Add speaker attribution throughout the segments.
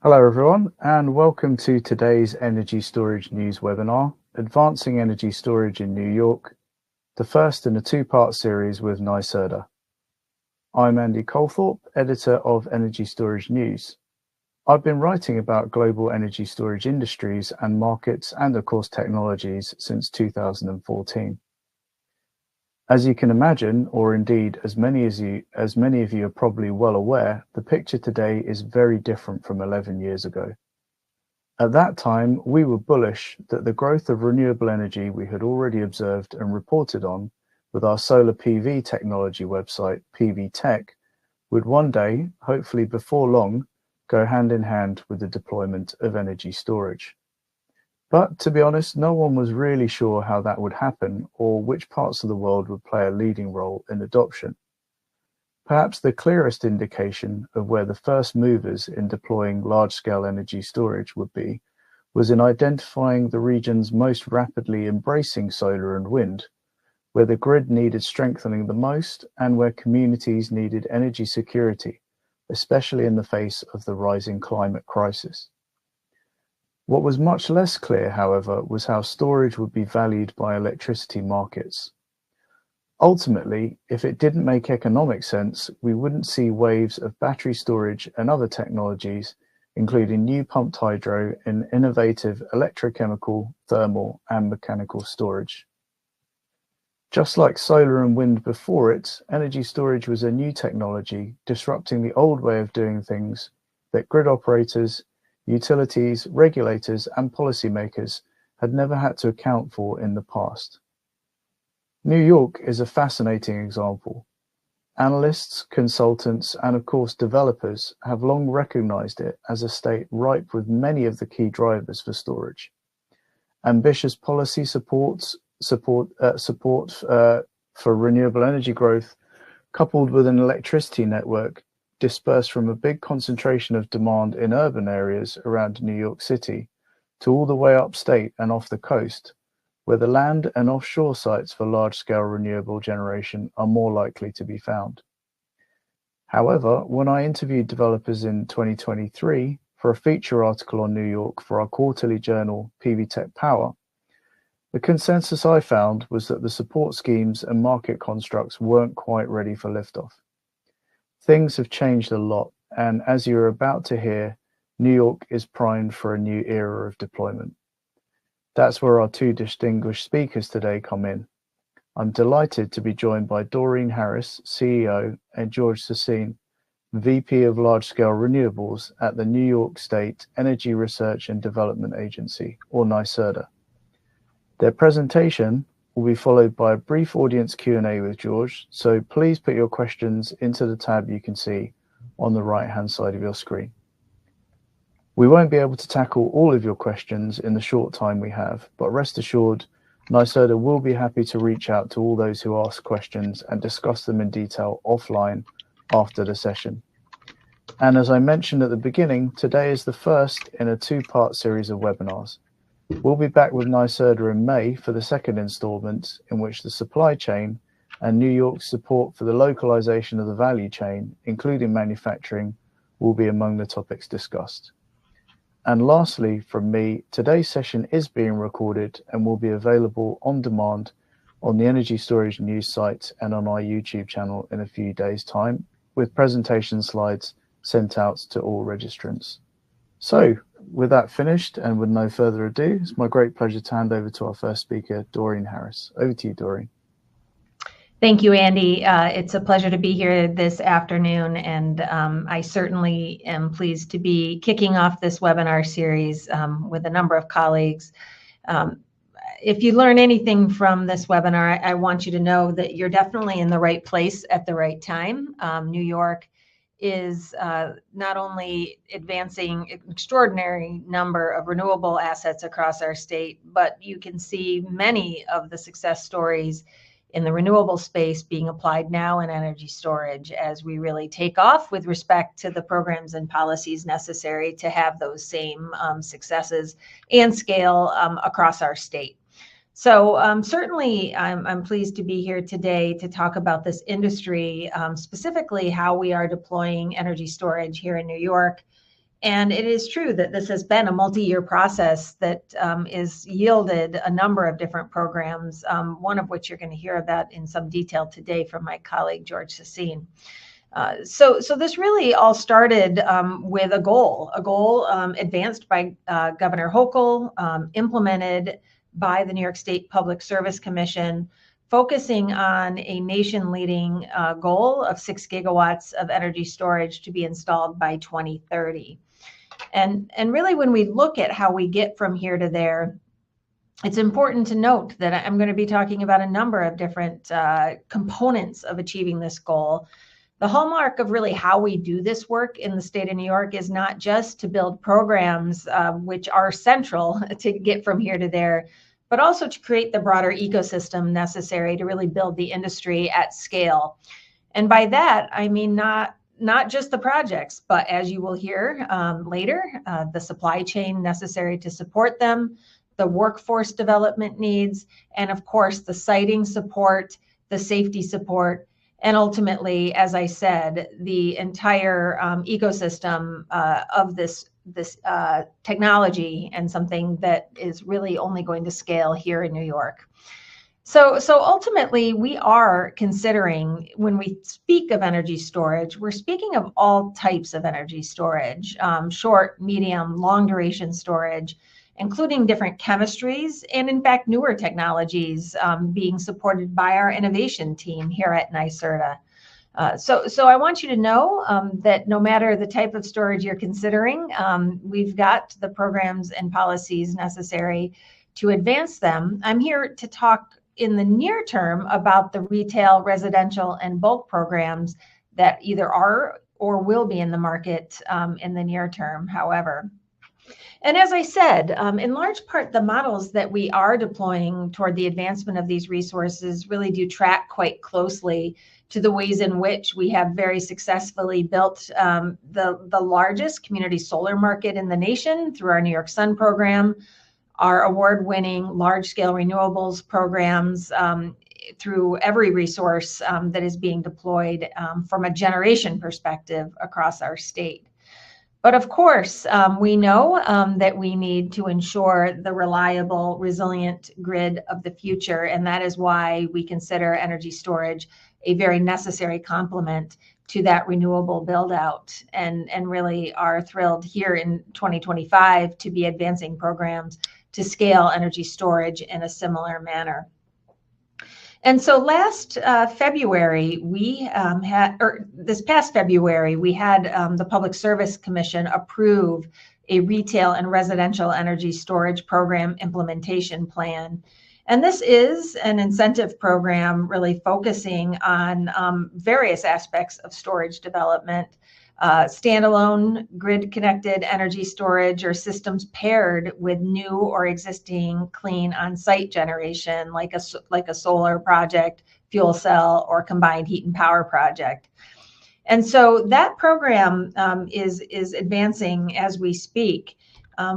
Speaker 1: Hello everyone, and welcome to today's Energy Storage News webinar, Advancing Energy Storage in New York, the first in a two-part series with NYSERDA. I'm Andy Colthorpe, editor of Energy Storage News. I've been writing about global energy storage industries and markets and of course technologies since 2014. As you can imagine, or indeed as many of you are probably well aware, the picture today is very different from 11 years ago. At that time, we were bullish that the growth of renewable energy we had already observed and reported on with our solar PV technology website, PV Tech, would one day, hopefully before long, go hand in hand with the deployment of energy storage. But to be honest, no one was really sure how that would happen or which parts of the world would play a leading role in adoption. Perhaps the clearest indication of where the first movers in deploying large-scale energy storage would be was in identifying the regions most rapidly embracing solar and wind, where the grid needed strengthening the most and where communities needed energy security, especially in the face of the rising climate crisis. What was much less clear, however, was how storage would be valued by electricity markets. Ultimately, if it didn't make economic sense, we wouldn't see waves of battery storage and other technologies, including new pumped hydro and innovative electrochemical, thermal, and mechanical storage. Just like solar and wind before it, energy storage was a new technology disrupting the old way of doing things that grid operators, utilities, regulators, and policymakers had never had to account for in the past. New York is a fascinating example. Analysts, consultants, and of course developers have long recognized it as a state ripe with many of the key drivers for storage. Ambitious policy support for renewable energy growth, coupled with an electricity network dispersed from a big concentration of demand in urban areas around New York City to all the way upstate and off the coast, where the land and offshore sites for large-scale renewable generation are more likely to be found. However, when I interviewed developers in 2023 for a feature article on New York for our quarterly journal, PV Tech Power, the consensus I found was that the support schemes and market constructs weren't quite ready for liftoff. Things have changed a lot, and as you're about to hear, New York is primed for a new era of deployment. That's where our two distinguished speakers today come in. I'm delighted to be joined by Doreen Harris, CEO, and George Sassine, VP of Large-Scale Renewables at the New York State Energy Research and Development Agency, or NYSERDA. Their presentation will be followed by a brief audience Q&A with George, so please put your questions into the tab you can see on the right-hand side of your screen. We won't be able to tackle all of your questions in the short time we have, but rest assured, NYSERDA will be happy to reach out to all those who ask questions and discuss them in detail offline after the session. And as I mentioned at the beginning, today is the first in a two-part series of webinars. We'll be back with NYSERDA in May for the second installment, in which the supply chain and New York's support for the localization of the value chain, including manufacturing, will be among the topics discussed. And lastly, from me, today's session is being recorded and will be available on demand on the Energy Storage News site and on our YouTube channel in a few days' time, with presentation slides sent out to all registrants. So, with that finished and with no further ado, it's my great pleasure to hand over to our first speaker, Doreen Harris. Over to you, Doreen.
Speaker 2: Thank you, Andy. It's a pleasure to be here this afternoon, and I certainly am pleased to be kicking off this webinar series with a number of colleagues. If you learn anything from this webinar, I want you to know that you're definitely in the right place at the right time. New York is not only advancing an extraordinary number of renewable assets across our state, but you can see many of the success stories in the renewable space being applied now in energy storage as we really take off with respect to the programs and policies necessary to have those same successes and scale across our state. So certainly I'm pleased to be here today to talk about this industry, specifically how we are deploying energy storage here in New York And it is true that this has been a multi-year process that is yielded a number of different programs, one of which you're going to hear about in some detail today from my colleague, George Sassine. So this really all started with a goal advanced by Governor Hochul, implemented by the New York State Public Service Commission, focusing on a nation-leading goal of 6 gigawatts of energy storage to be installed by 2030. And really, when we look at how we get from here to there, it's important to note that I'm going to be talking about a number of different components of achieving this goal. The hallmark of really how we do this work in the state of New York is not just to build programs which are central to get from here to there, but also to create the broader ecosystem necessary to really build the industry at scale. And by that, I mean not just the projects, but as you will hear later, the supply chain necessary to support them, the workforce development needs, and of course, the siting support, the safety support, and ultimately, as I said, the entire ecosystem of this technology, and something that is really only going to scale here in New York. So ultimately, we are considering, when we speak of energy storage, we're speaking of all types of energy storage, short, medium, long duration storage, including different chemistries and, in fact, newer technologies being supported by our innovation team here at NYSERDA. So I want you to know that no matter the type of storage you're considering, we've got the programs and policies necessary to advance them. I'm here to talk in the near term about the retail, residential, and bulk programs that either are or will be in the market in the near term, however. And as I said, in large part, the models that we are deploying toward the advancement of these resources really do track quite closely to the ways in which we have very successfully built the largest community solar market in the nation through our New York Sun program, our award-winning large-scale renewables programs, through every resource that is being deployed from a generation perspective across our state. But of course, we know that we need to ensure the reliable, resilient grid of the future, and that is why we consider energy storage a very necessary complement to that renewable build-out, and really are thrilled here in 2025 to be advancing programs to scale energy storage in a similar manner. And so last February, this past February, we had the Public Service Commission approve a retail and residential energy storage program implementation plan. And this is an incentive program really focusing on various aspects of storage development, standalone grid-connected energy storage or systems paired with new or existing clean on-site generation, like a solar project, fuel cell, or combined heat and power project. And so that program is advancing as we speak.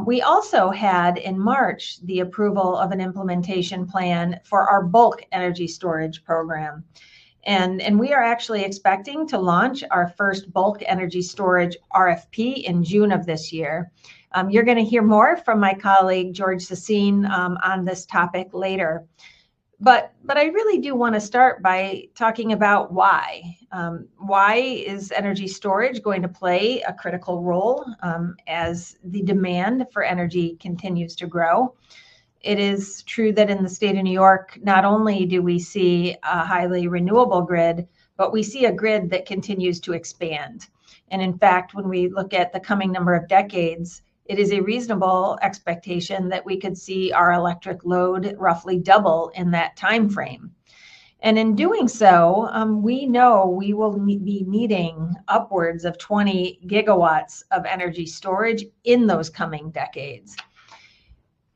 Speaker 2: We also had in March the approval of an implementation plan for our bulk energy storage program. And we are actually expecting to launch our first bulk energy storage RFP in June of this year. You're going to hear more from my colleague, George Sassine, on this topic later. But I really do want to start by talking about why. Why is energy storage going to play a critical role as the demand for energy continues to grow? It is true that in the state of New York, not only do we see a highly renewable grid, but we see a grid that continues to expand. And in fact, when we look at the coming number of decades, it is a reasonable expectation that we could see our electric load roughly double in that time frame. And in doing so, we know we will be needing upwards of 20 gigawatts of energy storage in those coming decades.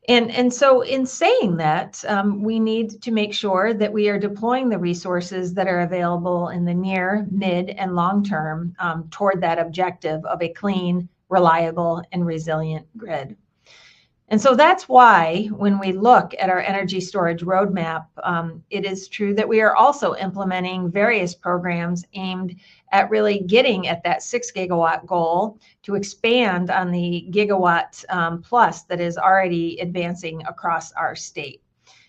Speaker 2: And so in saying that, we need to make sure that we are deploying the resources that are available in the near, mid, and long term toward that objective of a clean, reliable, and resilient grid. And so that's why when we look at our energy storage roadmap, it is true that we are also implementing various programs aimed at really getting at that 6 gigawatt goal to expand on the gigawatt plus that is already advancing across our state.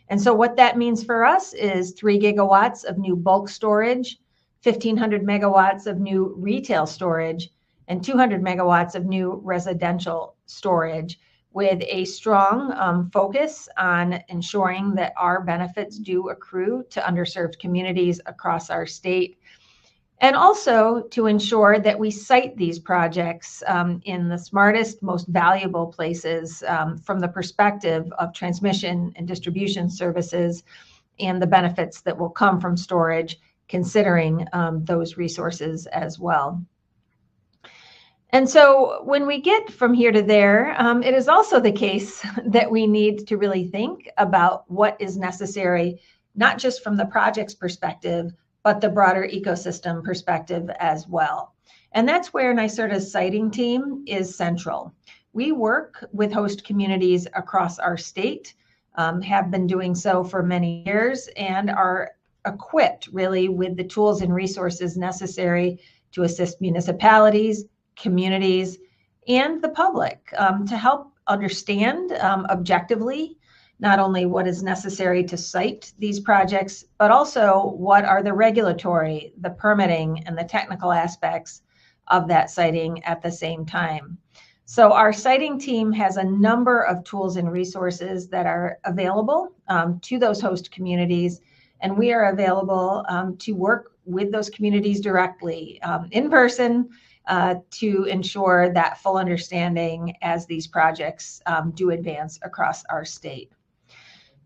Speaker 2: And so what that means for us is 3 gigawatts of new bulk storage, 1,500 megawatts of new retail storage, and 200 megawatts of new residential storage, with a strong focus on ensuring that our benefits do accrue to underserved communities across our state, and also to ensure that we site these projects in the smartest, most valuable places from the perspective of transmission and distribution services and the benefits that will come from storage, considering those resources as well. And so when we get from here to there, it is also the case that we need to really think about what is necessary, not just from the project's perspective, but the broader ecosystem perspective as well. And that's where NYSERDA's siting team is central. We work with host communities across our state, have been doing so for many years, and are equipped really with the tools and resources necessary to assist municipalities, communities, and the public to help understand objectively not only what is necessary to site these projects, but also what are the regulatory, the permitting, and the technical aspects of that siting at the same time. So our siting team has a number of tools and resources that are available to those host communities, and we are available to work with those communities directly in person to ensure that full understanding as these projects do advance across our state.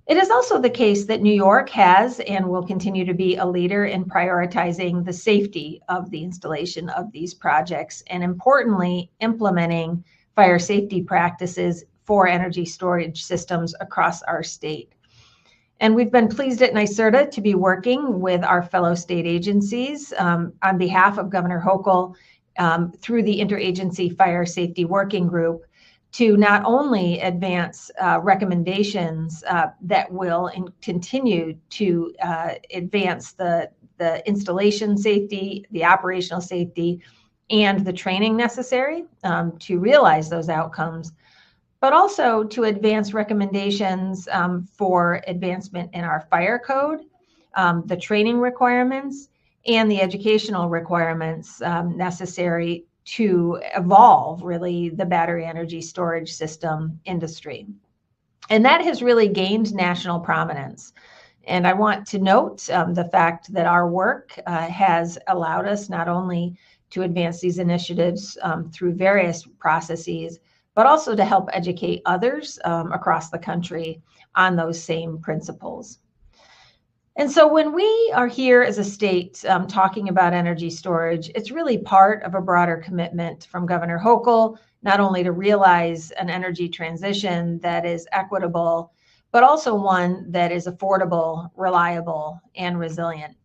Speaker 2: It is also the case that New York has and will continue to be a leader in prioritizing the safety of the installation of these projects, and importantly, implementing fire safety practices for energy storage systems across our state. And we've been pleased at NYSERDA to be working with our fellow state agencies on behalf of Governor Hochul through the Interagency Fire Safety Working Group to not only advance recommendations that will continue to advance the installation safety, the operational safety, and the training necessary to realize those outcomes, but also to advance recommendations for advancement in our fire code, the training requirements, and the educational requirements necessary to evolve really the battery energy storage system industry. And that has really gained national prominence. And I want to note the fact that our work has allowed us not only to advance these initiatives through various processes, but also to help educate others across the country on those same principles. And so when we are here as a state talking about energy storage, it's really part of a broader commitment from Governor Hochul, not only to realize an energy transition that is equitable, but also one that is affordable, reliable, and resilient.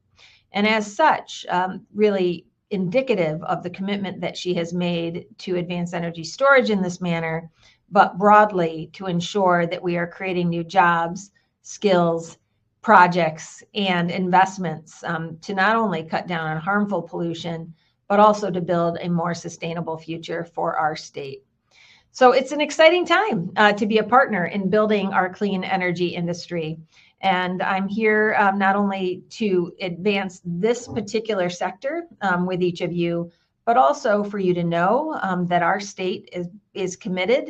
Speaker 2: And as such, really indicative of the commitment that she has made to advance energy storage in this manner, but broadly to ensure that we are creating new jobs, skills, projects, and investments to not only cut down on harmful pollution, but also to build a more sustainable future for our state. So it's an exciting time to be a partner in building our clean energy industry. And I'm here not only to advance this particular sector with each of you, but also for you to know that our state is committed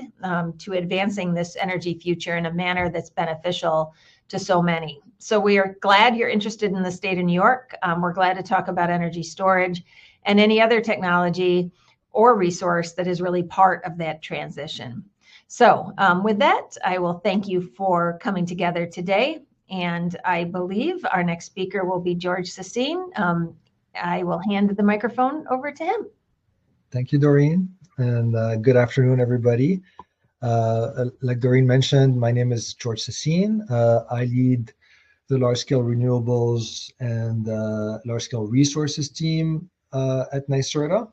Speaker 2: to advancing this energy future in a manner that's beneficial to so many. So we are glad you're interested in the state of New York. We're glad to talk about energy storage and any other technology or resource that is really part of that transition. So with that, I will thank you for coming together today. And I believe our next speaker will be George Sassine. I will hand the microphone over to him.
Speaker 3: Thank you, Doreen, and good afternoon, everybody. Like Doreen mentioned, my name is George Sassine. I lead the large-scale renewables and large-scale resources team at NYSERDA,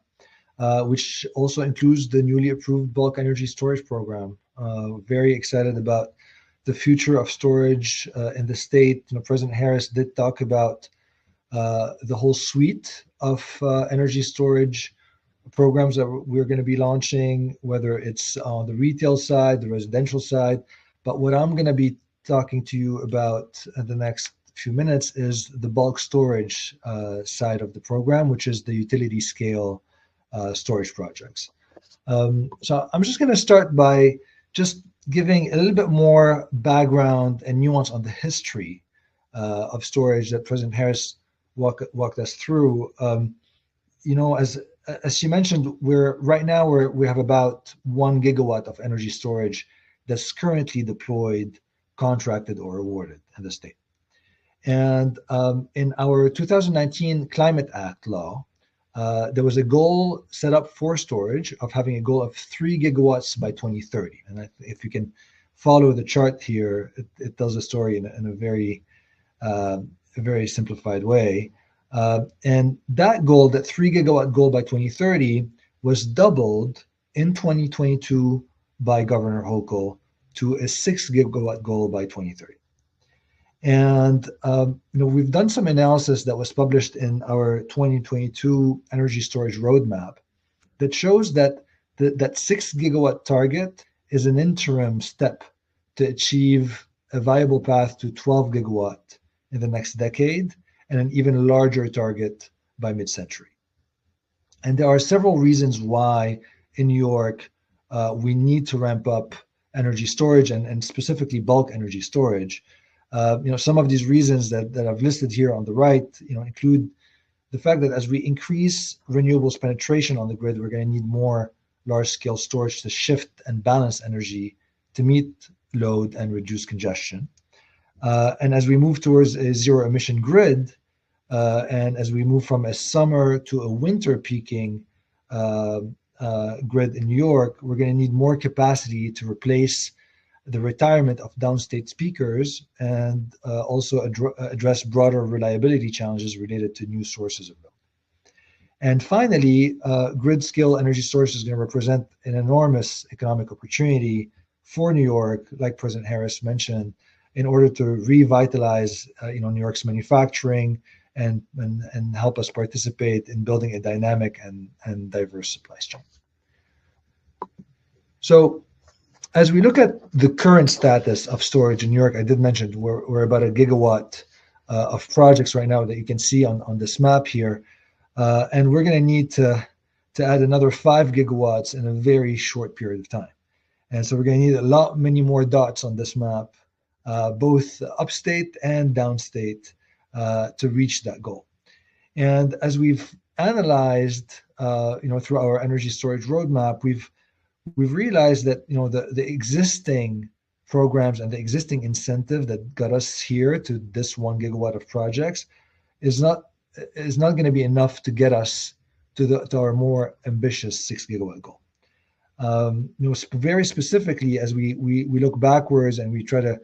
Speaker 3: which also includes the newly approved bulk energy storage program. Very excited about the future of storage in the state. President Harris did talk about the whole suite of energy storage programs that we're going to be launching, whether it's on the retail side, the residential side. But what I'm going to be talking to you about in the next few minutes is the bulk storage side of the program, which is the utility scale storage projects. So I'm just going to start by just giving a little bit more background and nuance on the history of storage that President Harris walked us through. As she mentioned, right now we have about 1 gigawatt of energy storage that's currently deployed, contracted, or awarded in the state. And in our 2019 Climate Act law, there was a goal set up for storage of having a goal of 3 gigawatts by 2030. And if you can follow the chart here, it tells the story in a very simplified way. And that goal, that 3 gigawatt goal by 2030, was doubled in 2022 by Governor Hochul to a 6 gigawatt goal by 2030. And we've done some analysis that was published in our 2022 energy storage roadmap that shows that that 6 gigawatt target is an interim step to achieve a viable path to 12 gigawatt in the next decade, and an even larger target by mid-century. And there are several reasons why in New York we need to ramp up energy storage and specifically bulk energy storage. Some of these reasons that I've listed here on the right, include the fact that as we increase renewables penetration on the grid, we're going to need more large-scale storage to shift and balance energy to meet load and reduce congestion. And as we move towards a zero-emission grid, and as we move from a summer to a winter peaking grid in New York, we're going to need more capacity to replace the retirement of downstate speakers and also address broader reliability challenges related to new sources of load. And finally, grid-scale energy storage is going to represent an enormous economic opportunity for New York, like President Harris mentioned, in order to revitalize New York's manufacturing and help us participate in building a dynamic and diverse supply chain. So as we look at the current status of storage in New York, I did mention we're about 1 gigawatt of projects right now that you can see on this map here. And we're going to need to add another 5 gigawatts in a very short period of time. And so we're going to need many more dots on this map, both upstate and downstate, to reach that goal. And as we've analyzed, through our energy storage roadmap, we've realized that the existing programs and the existing incentive that got us here to this 1 gigawatt of projects is not going to be enough to get us to our more ambitious 6 gigawatt goal. Very specifically, as we look backwards and we try to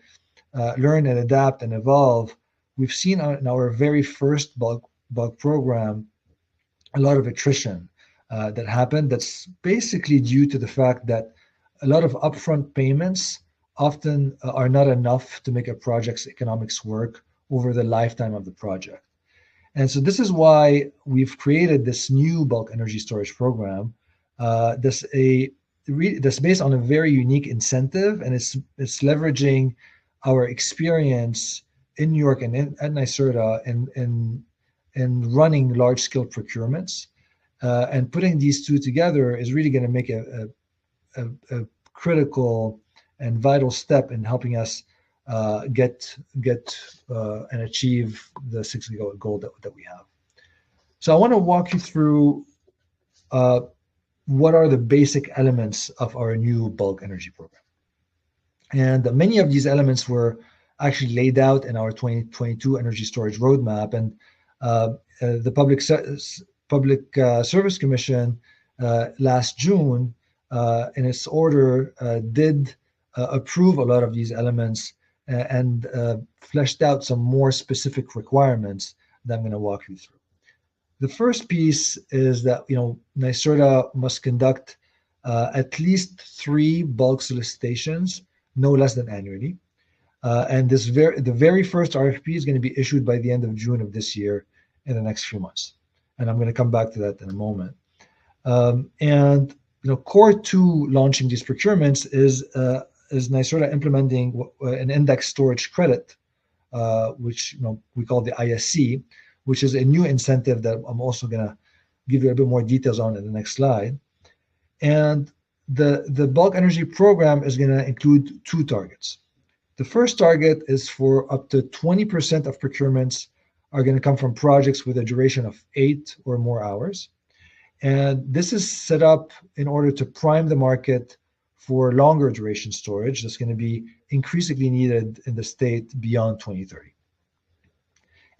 Speaker 3: learn and adapt and evolve, we've seen in our very first bulk program a lot of attrition that happened. That's basically due to the fact that a lot of upfront payments often are not enough to make a project's economics work over the lifetime of the project. And so this is why we've created this new bulk energy storage program that's based on a very unique incentive, and it's leveraging our experience in New York and at NYSERDA in running large-scale procurements. And putting these two together is really going to make a critical and vital step in helping us get and achieve the 6 gigawatt goal that we have. So I want to walk you through what are the basic elements of our new bulk energy program. And many of these elements were actually laid out in our 2022 energy storage roadmap. And the Public Service Commission last June, in its order, did approve a lot of these elements and fleshed out some more specific requirements that I'm going to walk you through. The first piece is that NYSERDA must conduct at least 3 bulk solicitations, no less than annually. And the very first RFP is going to be issued by the end of June of this year in the next few months. And I'm going to come back to that in a moment. And core to launching these procurements is NYSERDA implementing an index storage credit, which we call the ISC, which is a new incentive that I'm also going to give you a bit more details on in the next slide. And the bulk energy program is going to include 2 targets. The first target is for up to 20% of procurements are going to come from projects with a duration of 8 or more hours. And this is set up in order to prime the market for longer duration storage that's going to be increasingly needed in the state beyond 2030.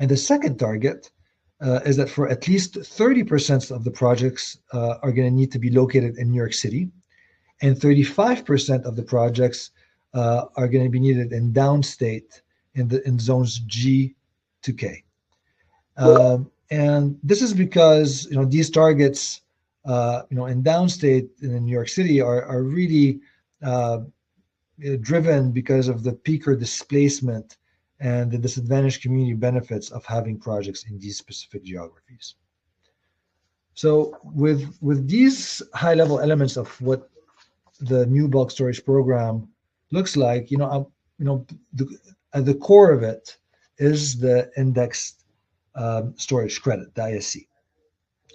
Speaker 3: And the second target is that for at least 30% of the projects are going to need to be located in New York City, and 35% of the projects are going to be needed in downstate in zones G to K. And this is because these targets in downstate in New York City are really driven because of the peaker displacement and the disadvantaged community benefits of having projects in these specific geographies. So with these high-level elements of what the new bulk storage program looks like, at the core of it is the indexed storage credit, the ISC.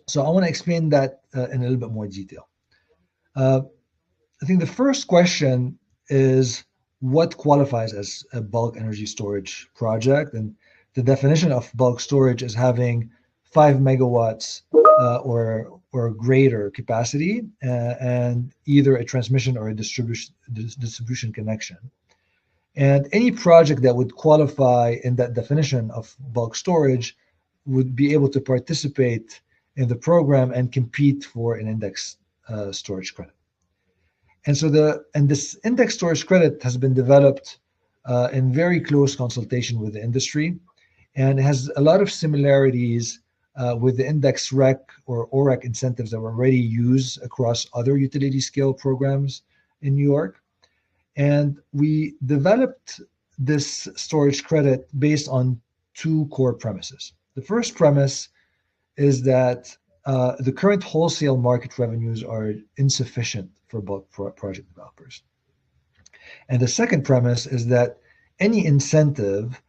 Speaker 3: So I want to explain that in a little bit more detail. I think the first question is what qualifies as a bulk energy storage project, and the definition of bulk storage is having 5 megawatts or greater capacity and either a transmission or a distribution connection. And any project that would qualify in that definition of bulk storage would be able to participate in the program and compete for an index storage credit. And so this index storage credit has been developed in very close consultation with the industry, and it has a lot of similarities with the index REC or OREC incentives that were already used across other utility scale programs in New York. And we developed this storage credit based on 2 core premises. The first premise is that the current wholesale market revenues are insufficient for bulk project developers. And the second premise is that any incentive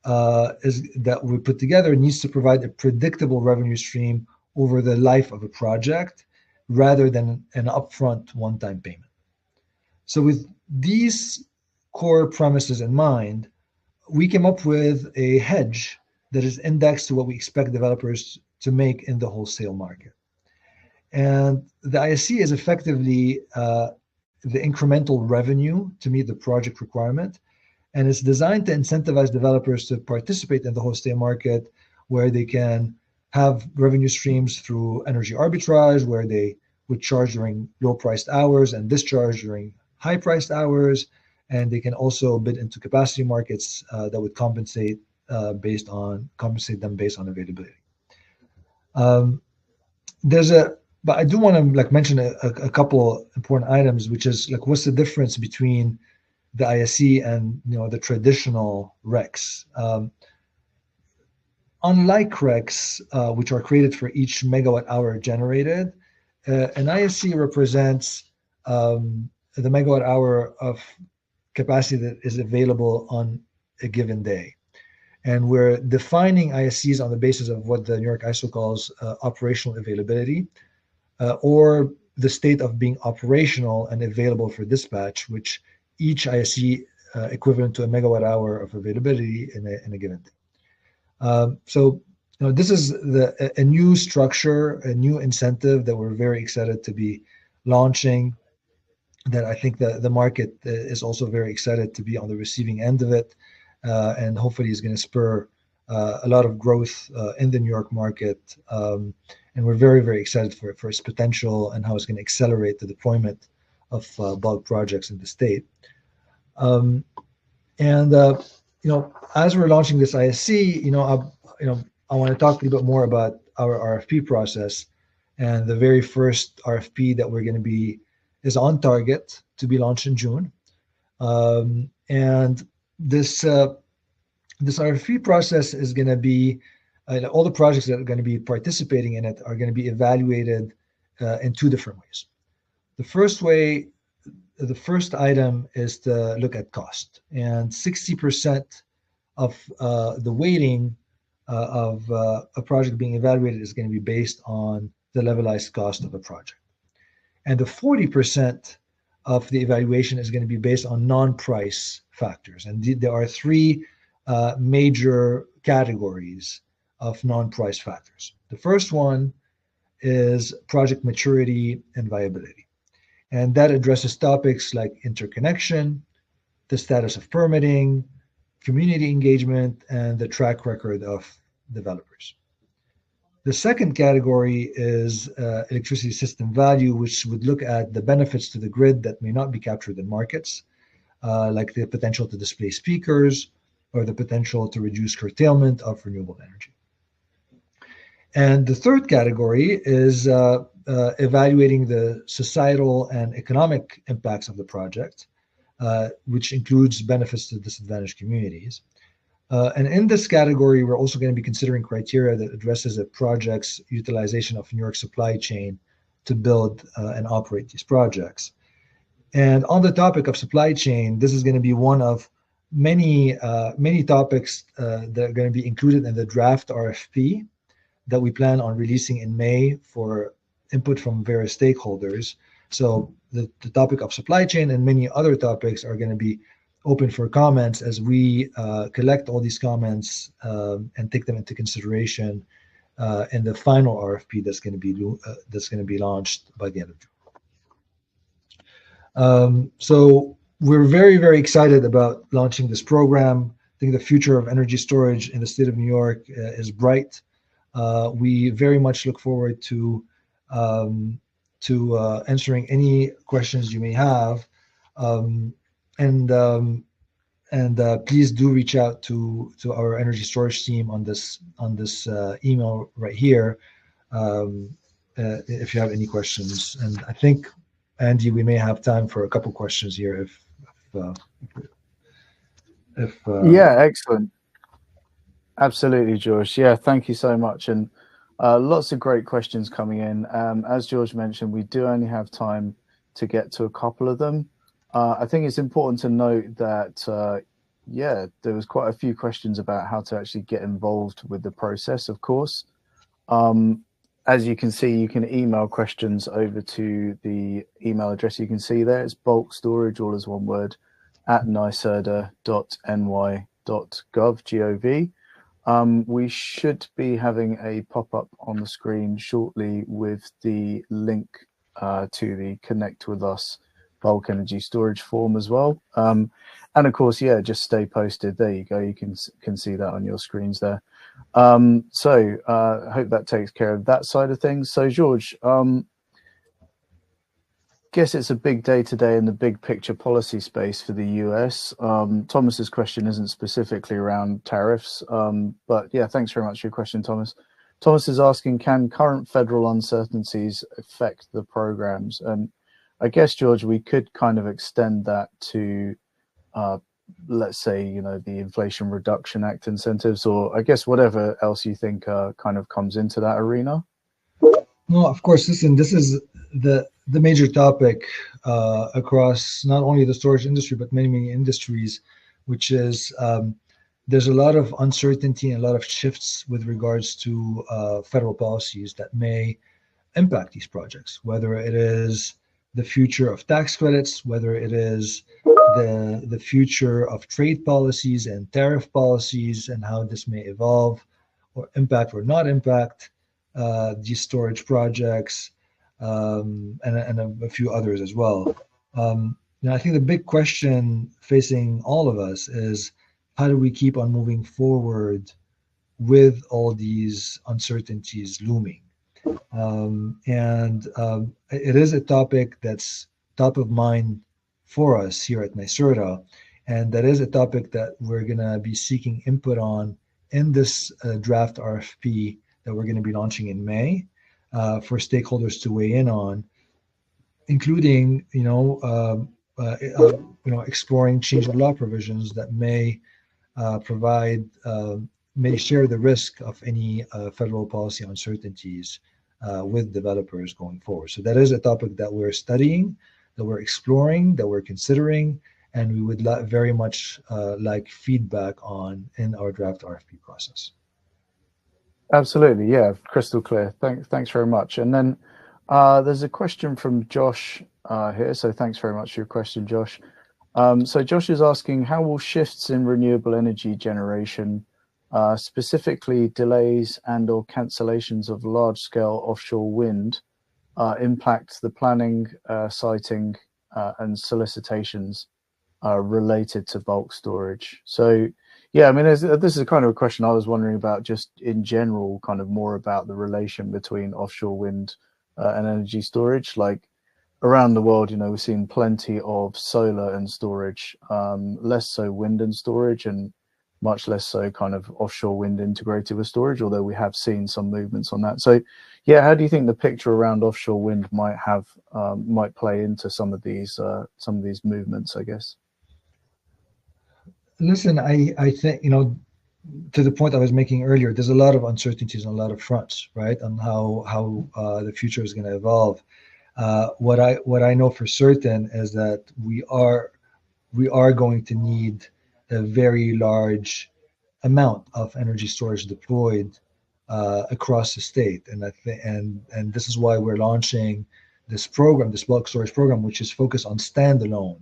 Speaker 3: that we put together needs to provide a predictable revenue stream over the life of a project rather than an upfront one-time payment. So with these core premises in mind, we came up with a hedge that is indexed to what we expect developers to make in the wholesale market. And the ISC is effectively the incremental revenue to meet the project requirement. And it's designed to incentivize developers to participate in the wholesale market where they can have revenue streams through energy arbitrage, where they would charge during low-priced hours and discharge during high-priced hours. And they can also bid into capacity markets that would compensate them based on availability. But I do want to mention a couple important items, which is what's the difference between the ISC and the traditional RECs. Unlike RECs, which are created for each megawatt hour generated, an ISC represents the megawatt hour of capacity that is available on a given day. And we're defining ISCs on the basis of what the New York ISO calls operational availability, or the state of being operational and available for dispatch, which each ISC equivalent to a megawatt hour of availability in a given day. So this is a new structure, a new incentive that we're very excited to be launching, that I think the market is also very excited to be on the receiving end of it, and hopefully is going to spur a lot of growth in the New York market. And we're very, very excited for its potential and how it's going to accelerate the deployment of bulk projects in the state. As we're launching this ISC, I want to talk a little bit more about our RFP process. And the very first RFP that we're going to be is on target to be launched in June. And this RFP process is going to be, all the projects that are going to be participating in it are going to be evaluated in two different ways. The first item is to look at cost, and 60% of the weighting of a project being evaluated is going to be based on the levelized cost of a project. And the 40% of the evaluation is going to be based on non-price factors. And there are three major categories of non-price factors. The first one is project maturity and viability. And that addresses topics like interconnection, the status of permitting, community engagement, and the track record of developers. The second category is electricity system value, which would look at the benefits to the grid that may not be captured in markets, like the potential to displace peakers or the potential to reduce curtailment of renewable energy. And the third category is evaluating the societal and economic impacts of the project, which includes benefits to disadvantaged communities. And in this category, we're also going to be considering criteria that addresses a project's utilization of New York supply chain to build and operate these projects. And on the topic of supply chain, this is going to be one of many topics that are going to be included in the draft RFP that we plan on releasing in May for input from various stakeholders. So the topic of supply chain and many other topics are going to be open for comments as we collect all these comments and take them into consideration in the final RFP that's going to be launched by the end of June. So we're very, very excited about launching this program. I think the future of energy storage in the state of New York is bright. We very much look forward to answering any questions you may have. And please do reach out to our energy storage team on this email right here if you have any questions. And I think, Andy, we may have time for a couple questions here
Speaker 1: yeah, excellent. Absolutely, George. Yeah, thank you so much. And lots of great questions coming in. As George mentioned, we do only have time to get to a couple of them. I think it's important to note that, yeah, there was quite a few questions about how to actually get involved with the process, of course. As you can see, you can email questions over to the email address you can see there. It's bulk storage, all as one word, at nyserda.ny.gov. We should be having a pop-up on the screen shortly with the link to the Connect With Us bulk energy storage form as well. And of course, yeah, just stay posted. There you go. You can see that on your screens there. So I hope that takes care of that side of things. So George, guess it's a big day today in the big picture policy space for the US. Thomas's question isn't specifically around tariffs, but yeah, thanks very much for your question, Thomas. Thomas is asking, can current federal uncertainties affect the programs? And I guess, George, we could kind of extend that to, let's say, you know, the Inflation Reduction Act incentives, or I guess whatever else you think kind of comes into that arena.
Speaker 3: No, of course. Listen, this is the major topic across not only the storage industry, but many industries, which is there's a lot of uncertainty and a lot of shifts with regards to federal policies that may impact these projects, whether it is the future of tax credits, whether it is the future of trade policies and tariff policies and how this may evolve or impact or not impact these storage projects, and a few others as well. I think the big question facing all of us is, how do we keep on moving forward with all these uncertainties looming? It is a topic that's top of mind for us here at NYSERDA, and that is a topic that we're going to be seeking input on in this draft RFP that we're going to be launching in May for stakeholders to weigh in on. including exploring change in law provisions that may provide may share the risk of any federal policy uncertainties with developers going forward. So that is a topic that we're studying, that we're exploring, that we're considering, and we would very much like feedback on in our draft RFP process.
Speaker 1: Absolutely, yeah, crystal clear. Thanks very much. And then there's a question from Josh here. So thanks very much for your question, Josh. So Josh is asking, how will shifts in renewable energy generation, specifically delays and or cancellations of large-scale offshore wind, impact the planning, siting, and solicitations related to bulk storage? So, yeah, I mean, this is kind of a question I was wondering about, just in general, kind of more about the relation between offshore wind and energy storage. Like, around the world, we've seen plenty of solar and storage, less so wind and storage, and much less so kind of offshore wind integrated with storage, although we have seen some movements on that. So yeah, how do you think the picture around offshore wind might play into some of these movements, I guess?
Speaker 3: Listen, I think, to the point I was making earlier, there's a lot of uncertainties on a lot of fronts, right, on how the future is going to evolve. What I know for certain is that we are going to need a very large amount of energy storage deployed across the state, and this is why we're launching this program, this bulk storage program, which is focused on standalone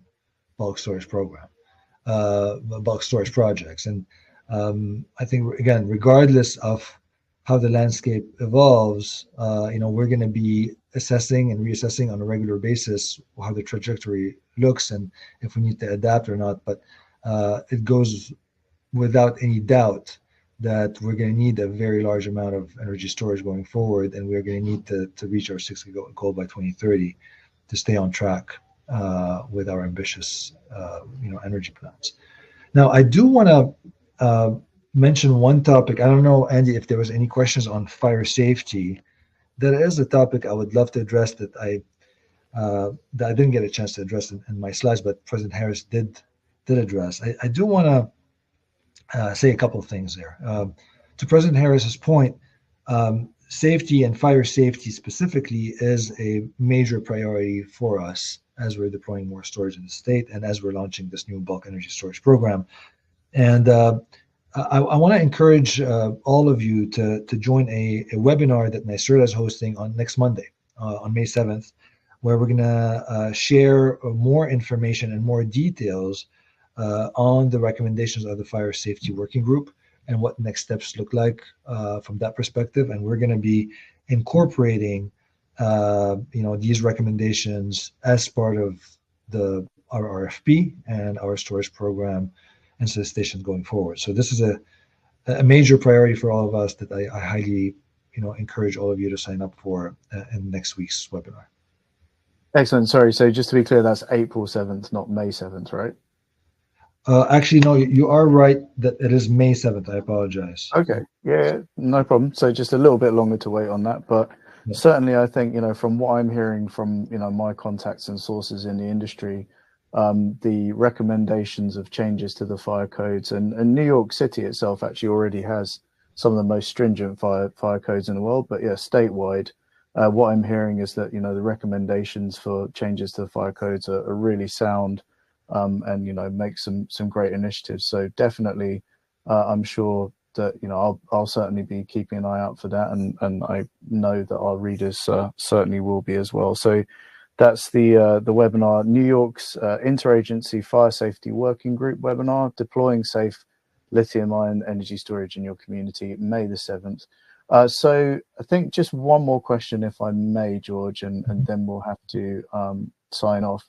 Speaker 3: bulk storage bulk storage projects. And I think, again, regardless of how the landscape evolves, we're going to be assessing and reassessing on a regular basis how the trajectory looks and if we need to adapt or not. But it goes without any doubt that we're going to need a very large amount of energy storage going forward, and we're going to need to reach our 6 gigawatt goal by 2030 to stay on track with our ambitious energy plans. Now, I do want to mention one topic. I don't know, Andy, if there was any questions on fire safety. That is a topic I would love to address that I didn't get a chance to address in my slides, but President Harris did address. I do want to say a couple of things there. To President Harris's point, safety and fire safety specifically is a major priority for us as we're deploying more storage in the state and as we're launching this new bulk energy storage program. And I want to encourage all of you to join a webinar that NYSERDA is hosting on next Monday, on May 7th, where we're going to share more information and more details on the recommendations of the Fire Safety Working Group and what next steps look like from that perspective. And we're going to be incorporating these recommendations as part of our RFP and our storage program and solicitations going forward. So this is a major priority for all of us that I highly encourage all of you to sign up for in next week's webinar.
Speaker 1: Excellent. Sorry, so just to be clear, that's April 7th, not May 7th, right?
Speaker 3: Actually, no, you are right that it is May 7th. I apologize.
Speaker 1: Okay, yeah, no problem. So just a little bit longer to wait on that, but yeah. Certainly I think, from what I'm hearing from, my contacts and sources in the industry, the recommendations of changes to the fire codes, and New York City itself actually already has some of the most stringent fire codes in the world, but yeah, statewide, what I'm hearing is that, the recommendations for changes to the fire codes are really sound, and, make some great initiatives. So definitely, I'm sure that, I'll certainly be keeping an eye out for that. And I know that our readers certainly will be as well. So that's the webinar, New York's Interagency Fire Safety Working Group webinar, Deploying Safe Lithium-Ion Energy Storage in Your Community, May the 7th. So I think just one more question, if I may, George, and then we'll have to sign off.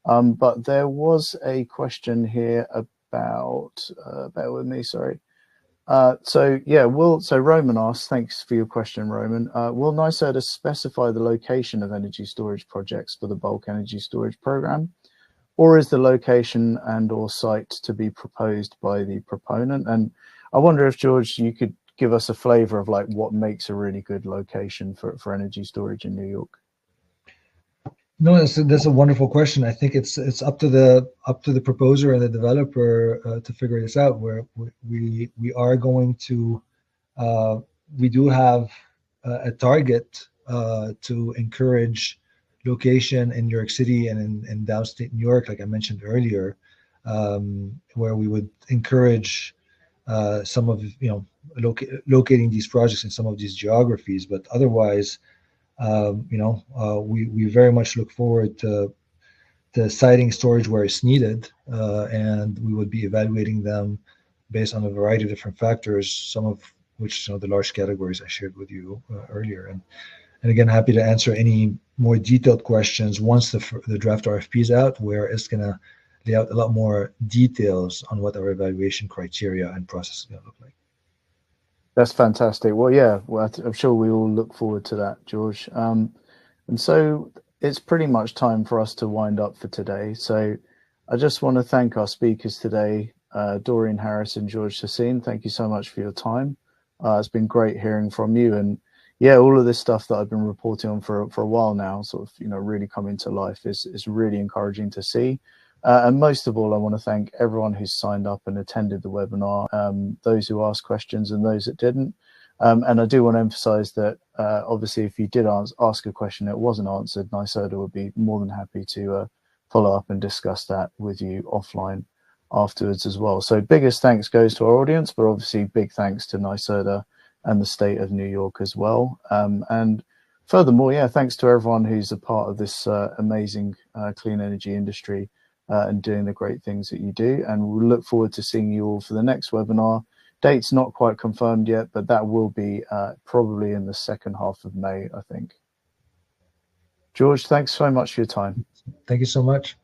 Speaker 1: But there was a question here about, bear with me, sorry. So Roman asks, thanks for your question, Roman. Will NYSERDA specify the location of energy storage projects for the bulk energy storage program, or is the location and or site to be proposed by the proponent? And I wonder if, George, you could give us a flavor of like what makes a really good location for energy storage in New York.
Speaker 3: No, that's a wonderful question. I think it's up to the proposer and the developer to figure this out. Where we are going to we do have a target to encourage location in New York City and in downstate New York, like I mentioned earlier, where we would encourage some of locating these projects in some of these geographies. But otherwise, we very much look forward to siting storage where it's needed, and we would be evaluating them based on a variety of different factors, some of which the large categories I shared with you earlier. And again, happy to answer any more detailed questions once the draft RFP is out, where it's going to lay out a lot more details on what our evaluation criteria and process is going to look like.
Speaker 1: That's fantastic. Well, yeah, I'm sure we all look forward to that, George. And so it's pretty much time for us to wind up for today. So I just want to thank our speakers today, Doreen Harris and George Sassine. Thank you so much for your time. It's been great hearing from you. And yeah, all of this stuff that I've been reporting on for a while now, sort of, really coming to life is really encouraging to see. And most of all, I want to thank everyone who's signed up and attended the webinar, those who asked questions and those that didn't. And I do want to emphasize that, obviously, if you did ask a question that wasn't answered, NYSERDA would be more than happy to follow up and discuss that with you offline afterwards as well. So biggest thanks goes to our audience, but obviously big thanks to NYSERDA and the state of New York as well. And furthermore, yeah, thanks to everyone who's a part of this amazing clean energy industry and doing the great things that you do. And we'll look forward to seeing you all for the next webinar. Date's not quite confirmed yet, but that will be probably in the second half of May, I think. George, thanks so much for your time.
Speaker 3: Thank you so much.